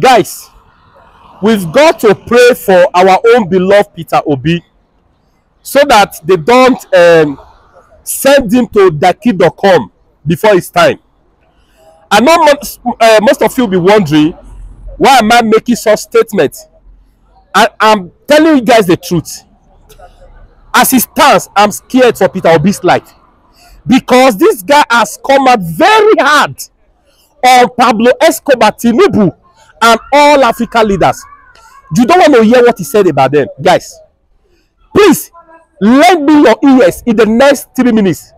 Guys, we've got to pray for our own beloved Peter Obi so that they don't send him to daki.com before his time. I know most of you will be wondering, why am I making such statements? I'm telling you guys the truth. As it stands, I'm scared for Peter Obi's life, because this guy has come out very hard on Pablo Escobar, Tinubu, and all African leaders. You don't want to hear what he said about them, guys. Please lend me your ears in the next 3 minutes.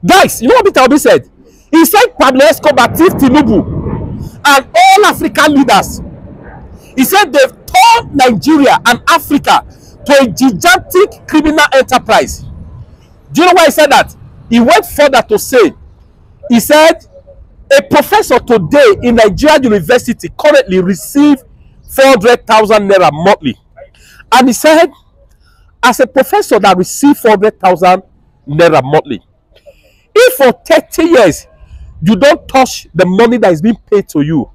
Guys, you know what Peter Obi said? He said Pablo Escobar, Tinubu, and all African leaders. He said they've turned Nigeria and Africa to a gigantic criminal enterprise. Do you know why he said that? He went further to say, he said, a professor today in Nigeria University currently receives 400,000 naira monthly. And he said, as a professor that receives 400,000 naira monthly, if for 30 years you don't touch the money that is being paid to you,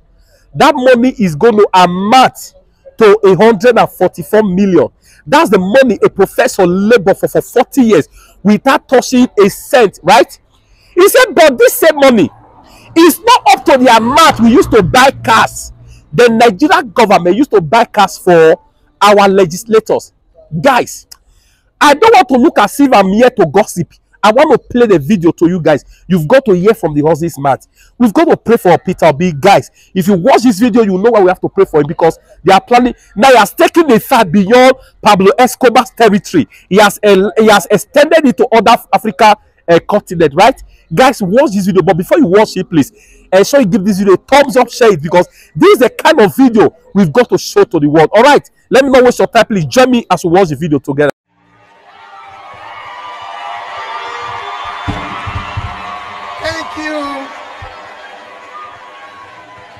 that money is going to amount to 144 million. That's the money a professor labored for 40 years without touching a cent, right? He said, but this same money is not up to the amount we used to buy cars. The Nigerian government used to buy cars for our legislators. Guys, I don't want to look as if I'm here to gossip. I want to play the video to you guys. You've got to hear from the horse's mouth. We've got to pray for Peter Obi. Guys, if you watch this video, you know why we have to pray for him, because they are planning. Now he has taken the fight beyond Pablo Escobar's territory. He has extended it to other Africa continent, right? Guys, watch this video. But before you watch it, please ensure you give this video a thumbs up, share it, because this is the kind of video we've got to show to the world. All right, let me not waste your time. Please join me as we watch the video together.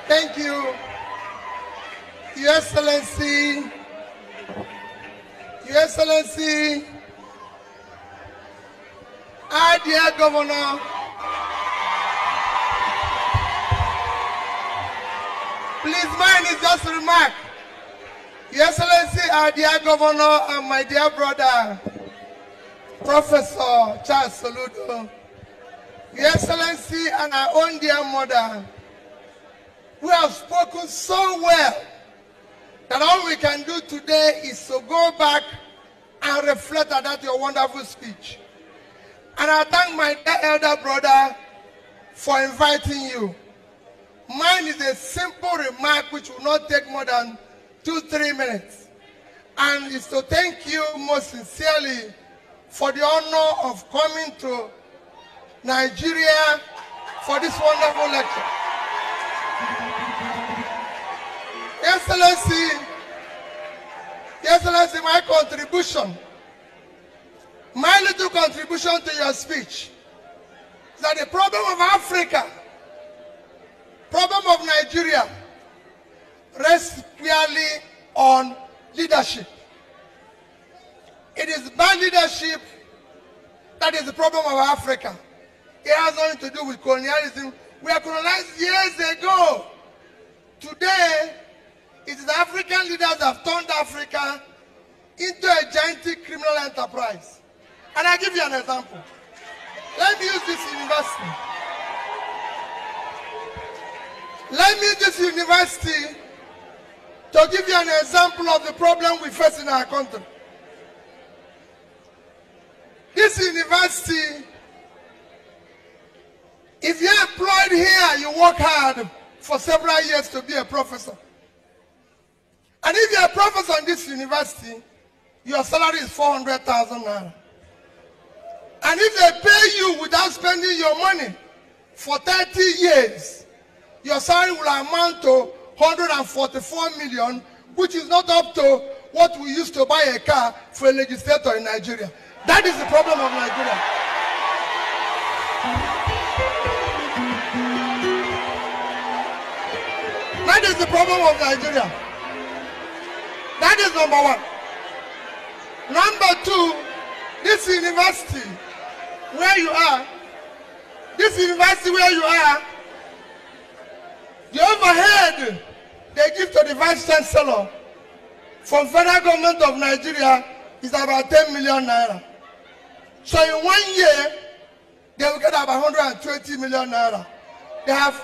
Thank you, Your Excellency, our dear Governor, please, mine is just a remark. Your Excellency, our dear Governor, and my dear brother, Professor Charles Soludo, Your Excellency, and our own dear mother, who have spoken so well that all we can do today is to go back and reflect on that your wonderful speech. And I thank my elder brother for inviting you. Mine is a simple remark which will not take more than 2-3 minutes. And it's to thank you most sincerely for the honor of coming to Nigeria for this wonderful lecture. Excellency, my little contribution to your speech is that the problem of Africa, problem of Nigeria, rests purely on leadership. It is bad leadership that is the problem of Africa. It has nothing to do with colonialism. We were colonized years ago. Today, it is the African leaders that have turned Africa into a gigantic criminal enterprise. And I'll give you an example. Let me use this university. Let me use this university to give you an example of the problem we face in our country. This university, if you're employed here, you work hard for several years to be a professor. And if you're a professor in this university, your salary is 400,000 naira. And if they pay you without spending your money for 30 years, your salary will amount to 144 million, which is not up to what we used to buy a car for a legislator in Nigeria. That is the problem of Nigeria. That is the problem of Nigeria. That is number one. Number two, this university where you are, the overhead aid they give to the Vice Chancellor from federal government of Nigeria is about 10 million naira. So in 1 year, they will get about 120 million naira. They have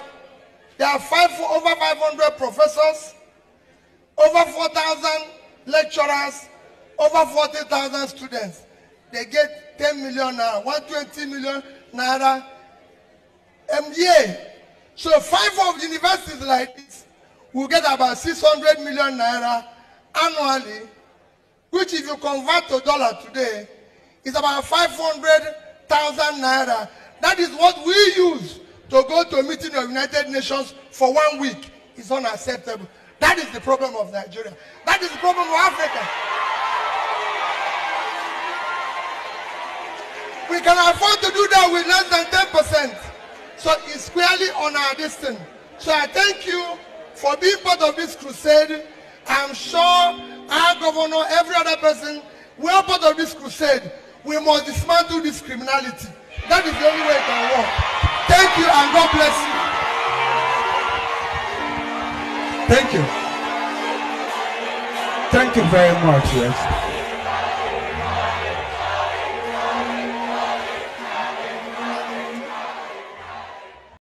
over 500 professors, over 4,000 lecturers, over 40,000 students. They get 10 million naira, 120 million naira a year. So 5 of universities like this will get about 600 million naira annually, which if you convert to dollar today, is about 500,000 naira. That is what we use to go to a meeting of United Nations for 1 week. It's unacceptable. That is the problem of Nigeria. That is the problem of Africa. We can afford to do that with less than 10%. So it's squarely on our destiny. So I thank you for being part of this crusade. I'm sure our governor, every other person, we are part of this crusade. We must dismantle this criminality. That is the only way it can work. Thank you and God bless you. Thank you. Thank you very much, yes.